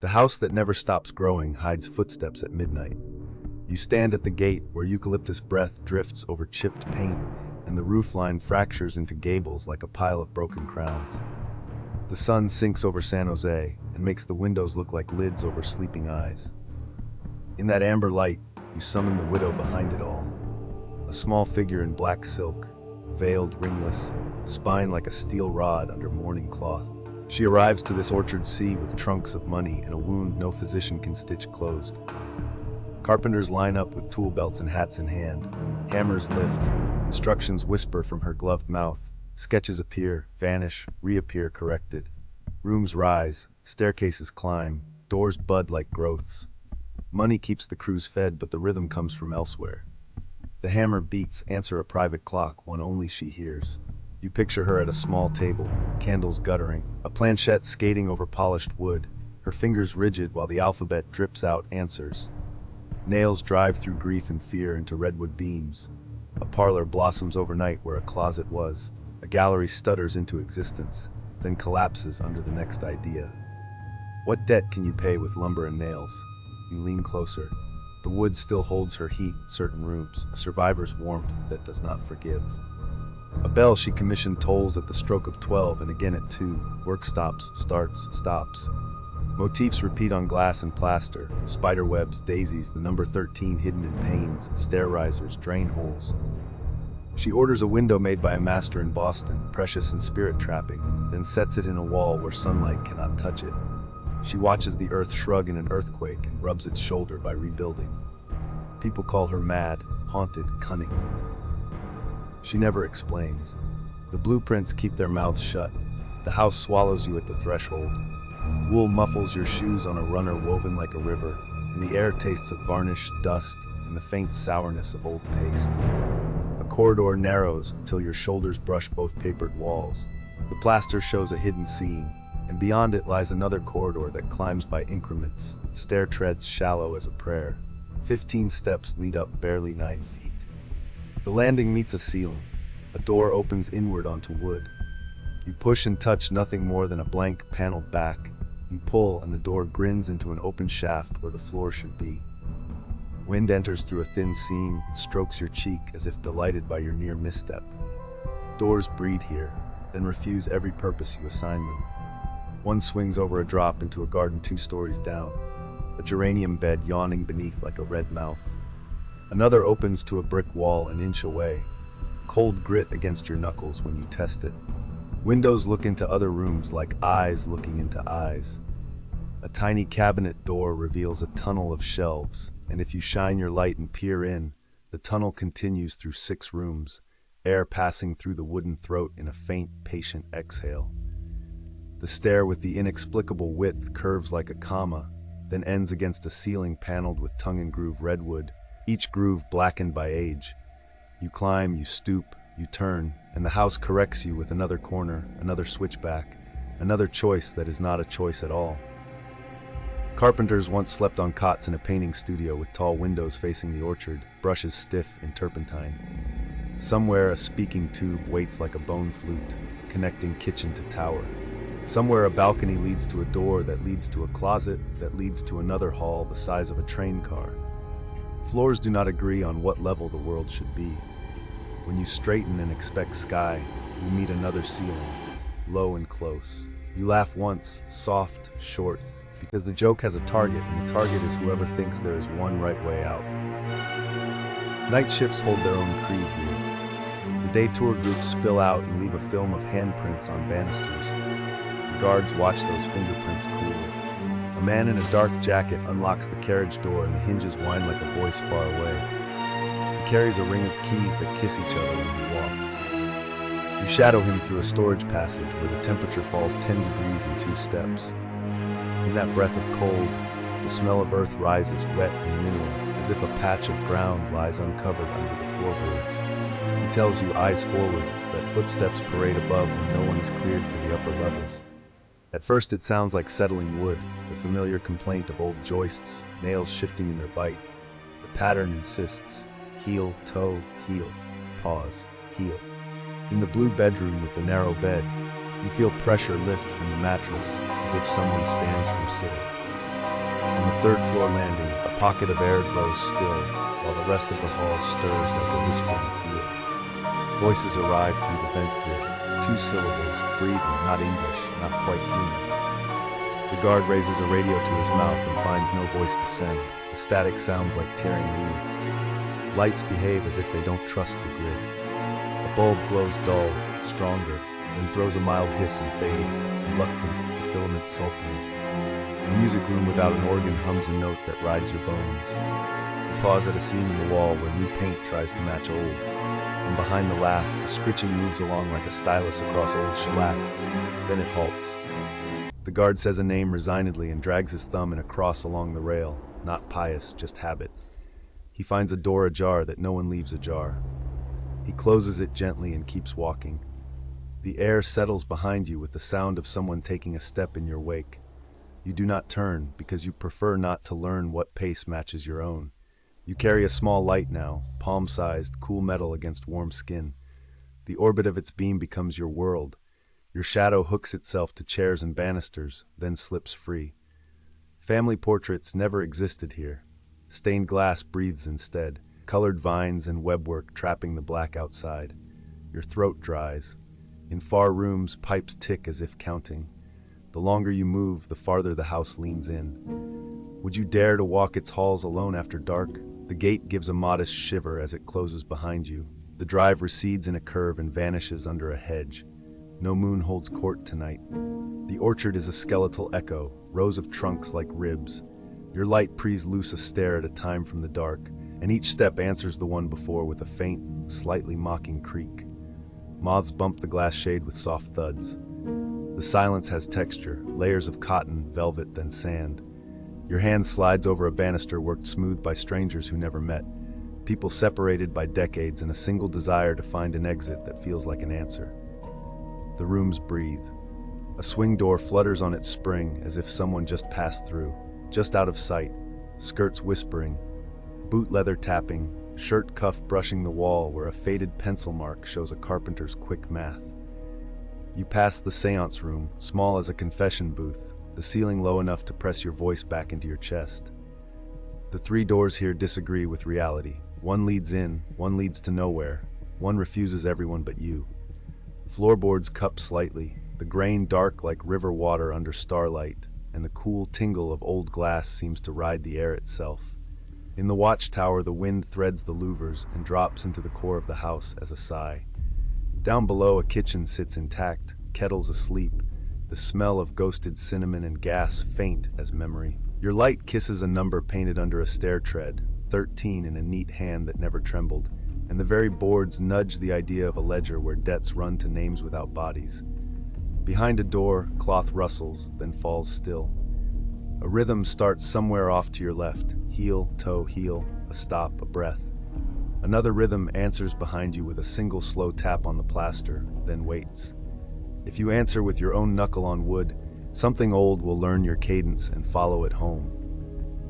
The house that never stops growing hides footsteps at midnight. You stand at the gate where eucalyptus breath drifts over chipped paint and the roofline fractures into gables like a pile of broken crowns. The sun sinks over San Jose and makes the windows look like lids over sleeping eyes. In that amber light, you summon the widow behind it all. A small figure in black silk, veiled, ringless, spine like a steel rod under mourning cloth. She arrives to this orchard sea with trunks of money and a wound no physician can stitch closed. Carpenters line up with tool belts and hats in hand. Hammers lift. Instructions whisper from her gloved mouth. Sketches appear, vanish, reappear corrected. Rooms rise, staircases climb, doors bud like growths. Money keeps the crews fed, but the rhythm comes from elsewhere. The hammer beats answer a private clock, one only she hears. You picture her at a small table, candles guttering, a planchette skating over polished wood, her fingers rigid while the alphabet drips out answers. Nails drive through grief and fear into redwood beams. A parlor blossoms overnight where a closet was. A gallery stutters into existence, then collapses under the next idea. What debt can you pay with lumber and nails? You lean closer. The wood still holds her heat in certain rooms, a survivor's warmth that does not forgive. A bell she commissioned tolls at the stroke of 12 and again at 2. Work stops, starts, stops. Motifs repeat on glass and plaster. Spider webs, daisies, the number 13 hidden in panes, stair risers, drain holes. She orders a window made by a master in Boston, precious in spirit trapping, then sets it in a wall where sunlight cannot touch it. She watches the earth shrug in an earthquake and rubs its shoulder by rebuilding. People call her mad, haunted, cunning. She never explains. The blueprints keep their mouths shut. The house swallows you at the threshold. Wool muffles your shoes on a runner woven like a river, and the air tastes of varnish, dust, and the faint sourness of old paste. A corridor narrows until your shoulders brush both papered walls. The plaster shows a hidden seam, and beyond it lies another corridor that climbs by increments, stair treads shallow as a prayer. 15 steps lead up barely 9 feet. The landing meets a ceiling. A door opens inward onto wood. You push and touch nothing more than a blank paneled back. You pull and the door grins into an open shaft where the floor should be. Wind enters through a thin seam and strokes your cheek as if delighted by your near misstep. Doors breed here, then refuse every purpose you assign them. One swings over a drop into a garden 2 stories down, a geranium bed yawning beneath like a red mouth. Another opens to a brick wall an inch away, cold grit against your knuckles when you test it. Windows look into other rooms like eyes looking into eyes. A tiny cabinet door reveals a tunnel of shelves, and if you shine your light and peer in, the tunnel continues through 6 rooms, air passing through the wooden throat in a faint, patient exhale. The stair with the inexplicable width curves like a comma, then ends against a ceiling paneled with tongue-and-groove redwood, each groove blackened by age. You climb, you stoop, you turn, and the house corrects you with another corner, another switchback, another choice that is not a choice at all. Carpenters once slept on cots in a painting studio with tall windows facing the orchard, brushes stiff in turpentine. Somewhere a speaking tube waits like a bone flute, connecting kitchen to tower. Somewhere a balcony leads to a door that leads to a closet that leads to another hall the size of a train car. Floors do not agree on what level the world should be. When you straighten and expect sky, you meet another ceiling, low and close. You laugh once, soft, short, because the joke has a target, and the target is whoever thinks there is one right way out. Night shifts hold their own creed here. The day tour groups spill out and leave a film of handprints on banisters. The guards watch those fingerprints cool. A man in a dark jacket unlocks the carriage door and the hinges whine like a voice far away. He carries a ring of keys that kiss each other when he walks. You shadow him through a storage passage where the temperature falls 10 degrees in 2 steps. In that breath of cold, the smell of earth rises wet and mineral, as if a patch of ground lies uncovered under the floorboards. He tells you eyes forward, that footsteps parade above when no one is cleared for the upper levels. At first it sounds like settling wood, the familiar complaint of old joists, nails shifting in their bite. The pattern insists. Heel, toe, heel, pause, heel. In the blue bedroom with the narrow bed, you feel pressure lift from the mattress, as if someone stands from sitting. Third floor landing, a pocket of air glows still, while the rest of the hall stirs like a whispering field. Voices arrive through the vent grid, two syllables, breathing, not English, not quite human. The guard raises a radio to his mouth and finds no voice to send. The static sounds like tearing leaves. Lights behave as if they don't trust the grid. A bulb glows dull, stronger, then throws a mild hiss and fades, reluctant, the filament sulking. A music room without an organ hums a note that rides your bones. You pause at a seam in the wall where new paint tries to match old. From behind the lath, the scritching moves along like a stylus across old shellac. Then it halts. The guard says a name resignedly and drags his thumb in a cross along the rail, not pious, just habit. He finds a door ajar that no one leaves ajar. He closes it gently and keeps walking. The air settles behind you with the sound of someone taking a step in your wake. You do not turn because you prefer not to learn what pace matches your own. You carry a small light now, palm-sized, cool metal against warm skin. The orbit of its beam becomes your world. Your shadow hooks itself to chairs and banisters, then slips free. Family portraits never existed here. Stained glass breathes instead, colored vines and webwork trapping the black outside. Your throat dries. In far rooms, pipes tick as if counting. The longer you move, the farther the house leans in. Would you dare to walk its halls alone after dark? The gate gives a modest shiver as it closes behind you. The drive recedes in a curve and vanishes under a hedge. No moon holds court tonight. The orchard is a skeletal echo, rows of trunks like ribs. Your light prees loose a stare at a time from the dark, and each step answers the one before with a faint, slightly mocking creak. Moths bump the glass shade with soft thuds. The silence has texture, layers of cotton, velvet, then sand. Your hand slides over a banister worked smooth by strangers who never met, people separated by decades and a single desire to find an exit that feels like an answer. The rooms breathe. A swing door flutters on its spring as if someone just passed through, just out of sight, skirts whispering, boot leather tapping, shirt cuff brushing the wall where a faded pencil mark shows a carpenter's quick math. You pass the seance room, small as a confession booth, the ceiling low enough to press your voice back into your chest. The three doors here disagree with reality. One leads in, one leads to nowhere, one refuses everyone but you. Floorboards cup slightly, the grain dark like river water under starlight, and the cool tingle of old glass seems to ride the air itself. In the watchtower, the wind threads the louvers and drops into the core of the house as a sigh. Down below, a kitchen sits intact, kettles asleep, the smell of ghosted cinnamon and gas faint as memory. Your light kisses a number painted under a stair tread, 13 in a neat hand that never trembled, and the very boards nudge the idea of a ledger where debts run to names without bodies. Behind a door, cloth rustles, then falls still. A rhythm starts somewhere off to your left, heel, toe, heel, a stop, a breath. Another rhythm answers behind you with a single slow tap on the plaster, then waits. If you answer with your own knuckle on wood, something old will learn your cadence and follow it home.